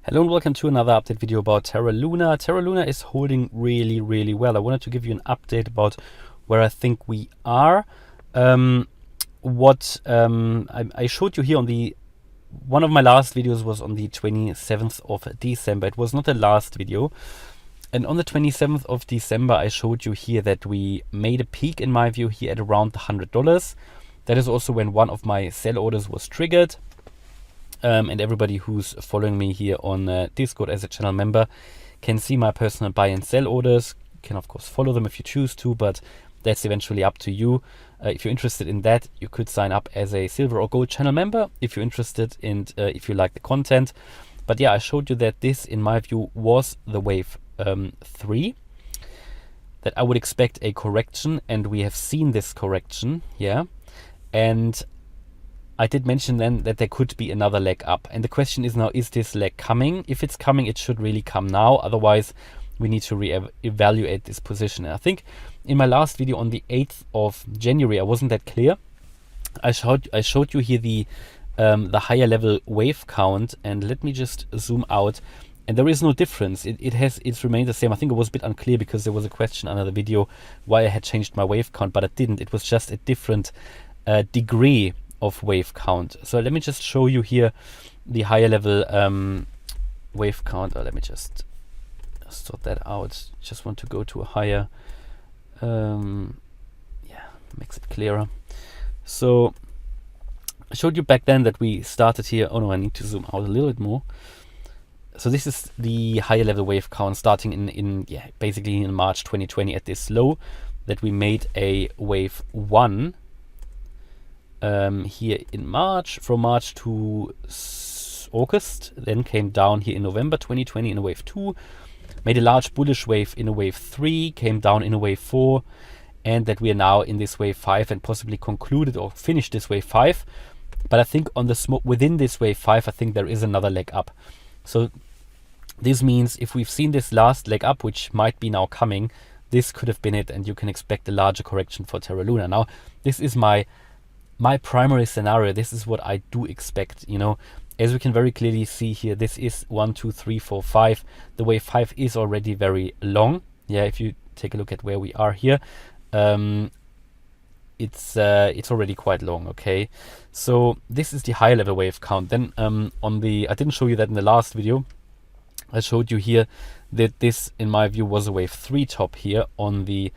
Hello and welcome to another update video about Terra Luna. Terra Luna is holding really well. I wanted to give you an update about where I think we are. I showed you here on one of my last videos was on the 27th of December. It was not the last video. And on the 27th of December, I showed you here that we made a peak, in my view, here at around the $100. That is also when one of my sell orders was triggered. And everybody who's following me here on Discord as a channel member can see my personal buy and sell orders. You can of course follow them if you choose to, but that's eventually up to you. If you're interested in that, you could sign up as a silver or gold channel member if you're interested in if you like the content. But yeah, I showed you that this, in my view, was the wave 3. That I would expect a correction, and we have seen this correction, yeah. And I did mention then that there could be another leg up. And the question is now, is this leg coming? If it's coming, it should really come now. Otherwise, we need to re-evaluate this position. And I think in my last video on the 8th of January, I wasn't that clear. I showed you here the higher level wave count. And let me just zoom out. And there is no difference. It's remained the same. I think it was a bit unclear because there was a question under the video why I had changed my wave count, but it didn't. It was just a different degree of wave count. So let me just show you here the higher level wave count. Let me just sort that out. Just want to go to a higher, yeah, makes it clearer. So I showed you back then that we started here. Oh no, I need to zoom out a little bit more. So this is the higher level wave count starting in basically in March 2020 at this low that we made a wave 1 here in March, from March to August, then came down here in November 2020 in a wave 2, made a large bullish wave in a wave 3, came down in a wave 4, and that we are now in this wave 5 and possibly concluded or finished this wave 5. But I think on the within this wave 5, I think there is another leg up. So this means if we've seen this last leg up, which might be now coming, this could have been it, and you can expect a larger correction for Terra Luna. Now, this is my primary scenario. This is what I do expect, you know. As we can very clearly see here, this is 1, 2, 3, 4, 5. The wave 5 is already very long. Yeah, if you take a look at where we are here, it's already quite long. Okay, so this is the higher level wave count. Then I didn't show you that in the last video. I showed you here that this, in my view, was a wave 3 top here on the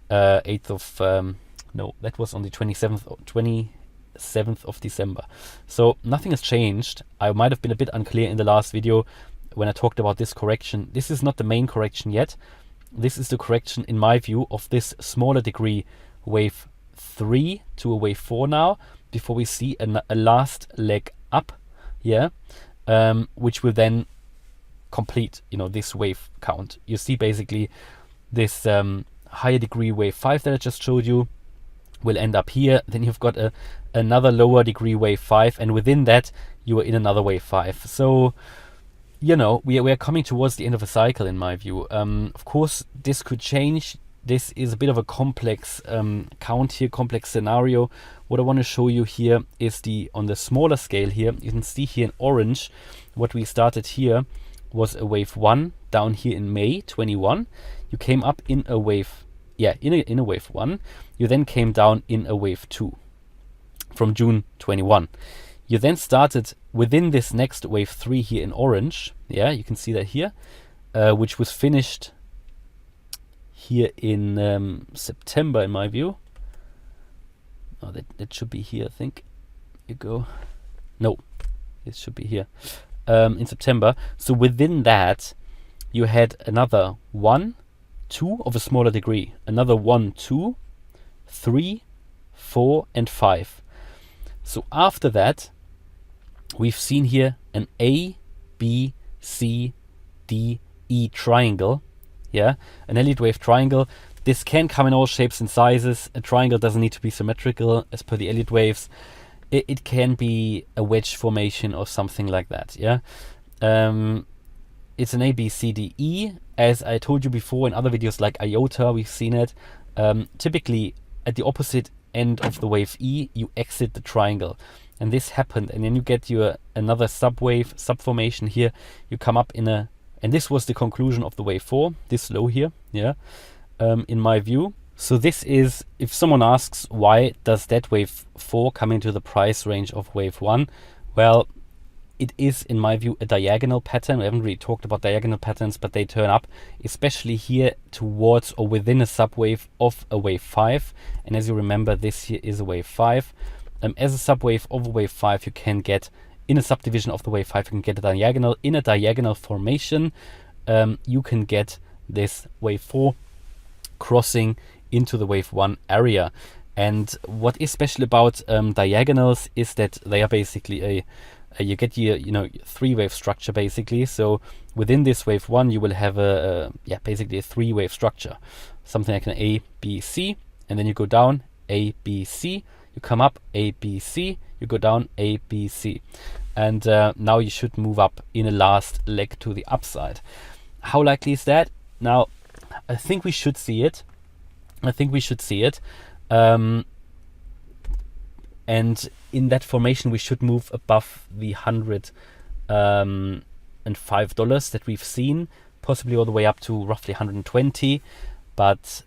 8th of no, that was on the 27th of December. So nothing has changed. I might have been a bit unclear in the last video when I talked about this correction. This is not the main correction yet. This is the correction, in my view, of this smaller degree wave 3 to a wave 4 now, before we see a last leg up, yeah, which will then complete, you know, this wave count. You see basically this higher degree wave 5 that I just showed you will end up here. Then you've got another lower degree wave 5, and within that you are in another wave 5. So, you know, we are coming towards the end of a cycle, in my view. Of course, this could change. This is a bit of a complex count here, complex scenario. What I want to show you here is on the smaller scale here. You can see here in orange what we started here was a wave 1 down here in May 21. You came up in a wave, in a wave 1. You then came down in a wave 2 from June 21. You then started within this next wave 3 here in orange. Yeah, you can see that here, which was finished here in September, in my view. Oh, that should be here, I think. You go. No, it should be here. In September. So within that, you had another 1, 2 of a smaller degree, another 1, 2, 3, 4, and 5. So after that, we've seen here an A, B, C, D, E triangle. Yeah, an Elliott wave triangle. This can come in all shapes and sizes. A triangle doesn't need to be symmetrical as per the Elliott waves. It can be a wedge formation or something like that. Yeah, it's an A, B, C, D, E. As I told you before in other videos like IOTA, we've seen it. Typically at the opposite end of the wave E, you exit the triangle. and this happened, and then you get your another subwave, subformation here. You come up in a, and this was the conclusion of the wave 4, this low here, yeah, in my view. So this is, if someone asks why does that wave 4 come into the price range of wave 1, well, it is, in my view, a diagonal pattern. We haven't really talked about diagonal patterns, but they turn up, especially here towards or within a subwave of a wave 5. And as you remember, this here is a wave 5. As a subwave of a wave 5, you can get, in a subdivision of the wave 5, you can get a diagonal. In a diagonal formation, you can get this wave 4 crossing into the wave 1 area. And what is special about diagonals is that they are basically you get your, three-wave structure basically. So within this wave 1, you will have basically a three-wave structure, something like an A, B, C, and then you go down A, B, C, you come up A, B, C, you go down A, B, C, and now you should move up in a last leg to the upside. How likely is that? Now, I think we should see it. And in that formation, we should move above the $105 that we've seen, possibly all the way up to roughly 120. But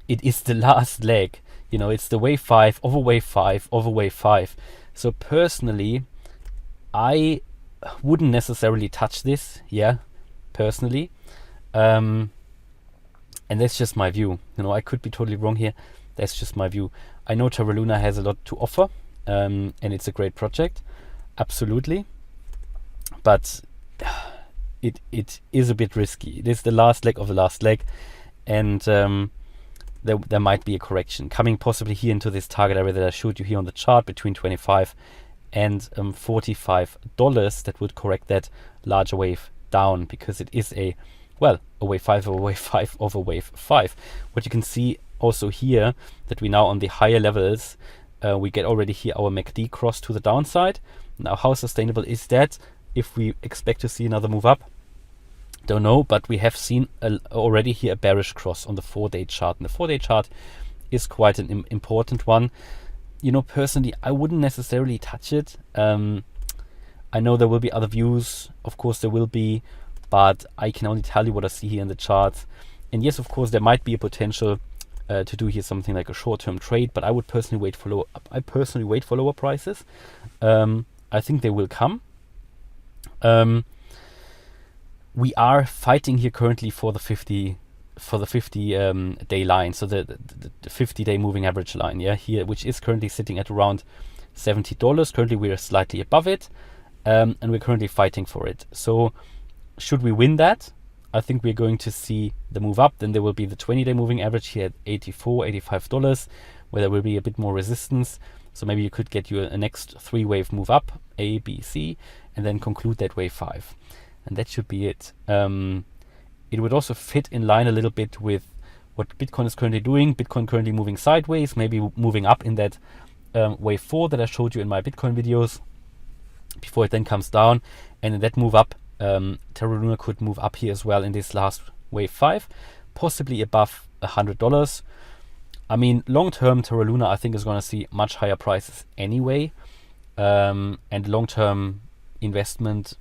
it is the last leg. It's the wave 5 of a wave 5 of a wave 5. So personally, I wouldn't necessarily touch this. Yeah, personally. And that's just my view. I could be totally wrong here. That's just my view. I know Terra Luna has a lot to offer, and it's a great project, absolutely. But it is a bit risky. It is the last leg of the last leg, and there might be a correction coming possibly here into this target area that I showed you here on the chart between 25 and $45. That would correct that larger wave down, because it is a wave 5 of a wave 5 of a wave 5. What you can see also here, that we now on the higher levels, we get already here our MACD cross to the downside. Now, how sustainable is that if we expect to see another move up? Don't know, but we have seen already here a bearish cross on the 4-day chart. And the 4-day chart is quite an important one. Personally, I wouldn't necessarily touch it. I know there will be other views. Of course, there will be, but I can only tell you what I see here in the charts. And yes, of course, there might be a potential to do here something like a short-term trade, but I would personally wait for lower prices. I think they will come. We are fighting here currently for the 50 day line, so the 50-day moving average line, here, which is currently sitting at around $70. Currently, we are slightly above it, and we're currently fighting for it. So, should we win that, I think we're going to see the move up. Then there will be the 20-day moving average here at $84, $85, where there will be a bit more resistance. So maybe you could get a next three-wave move up, A, B, C, and then conclude that wave 5. And that should be it. It would also fit in line a little bit with what Bitcoin is currently doing. Bitcoin currently moving sideways, maybe moving up in that wave 4 that I showed you in my Bitcoin videos, before it then comes down. And in that move up, Terra Luna could move up here as well in this last wave 5, possibly above $100. I mean, long term, Terra Luna I think is going to see much higher prices anyway, and long term investment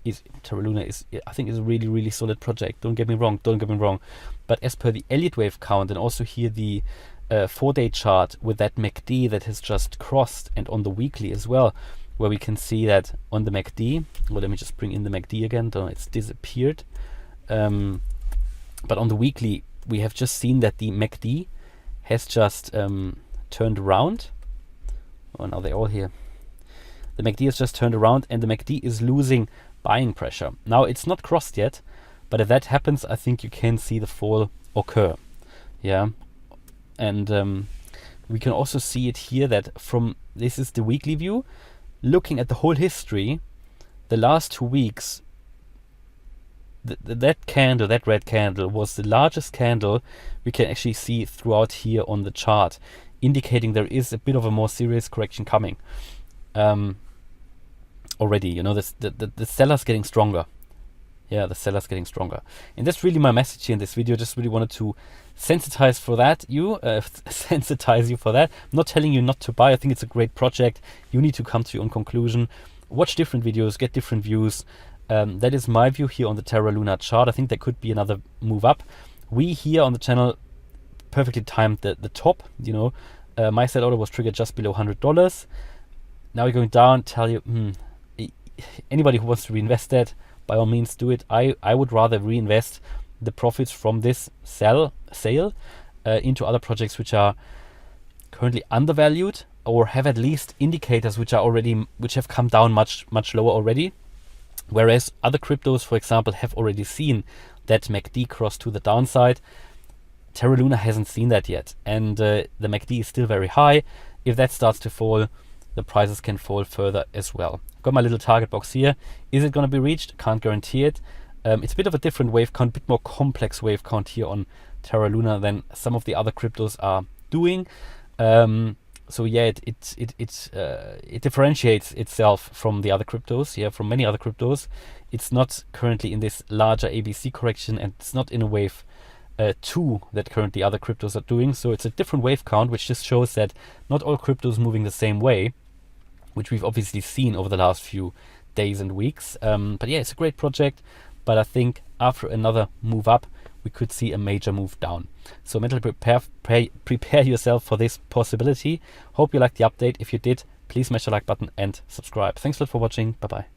is Terra Luna is a really, really solid project. Don't get me wrong. But as per the Elliott wave count, and also here the 4-day chart with that MACD that has just crossed, and on the weekly as well, where we can see that on the MACD, well, let me just bring in the MACD again, it's disappeared. But on the weekly, we have just seen that the MACD has just turned around. Oh, now they're all here. The MACD has just turned around, and the MACD is losing buying pressure. Now, it's not crossed yet, but if that happens, I think you can see the fall occur. Yeah. And we can also see it here that this is the weekly view. Looking at the whole history, the last 2 weeks, that red candle was the largest candle we can actually see throughout here on the chart, indicating there is a bit of a more serious correction coming. Already, the seller's getting stronger. yeah, the seller's getting stronger. And that's really my message here in this video. Just really wanted to sensitize for that, sensitize you for that. I'm not telling you not to buy. I think it's a great project. You need to come to your own conclusion. Watch different videos, get different views. That is my view here on the Terra Luna chart. I think there could be another move up. We here on the channel perfectly timed the top, you know. My sell order was triggered just below $100. Now we're going down, tell you, anybody who wants to reinvest that, by all means do it. I would rather reinvest the profits from this sale into other projects which are currently undervalued, or have at least indicators which have come down much lower already. Whereas other cryptos, for example, have already seen that MACD cross to the downside. Terra Luna hasn't seen that yet, and the MACD is still very high. If that starts to fall, the prices can fall further as well. Got my little target box here. Is it going to be reached? Can't guarantee it. It's a bit of a different wave count, a bit more complex wave count here on Terra Luna than some of the other cryptos are doing. So yeah, it differentiates itself from the other cryptos, yeah, from many other cryptos. It's not currently in this larger ABC correction, and it's not in a wave 2 that currently other cryptos are doing. So it's a different wave count, which just shows that not all cryptos moving the same way, which we've obviously seen over the last few days and weeks. But yeah, it's a great project, but I think after another move up, we could see a major move down. So mentally prepare yourself for this possibility. Hope you liked the update. If you did, please smash the like button and subscribe. Thanks a lot for watching. Bye bye.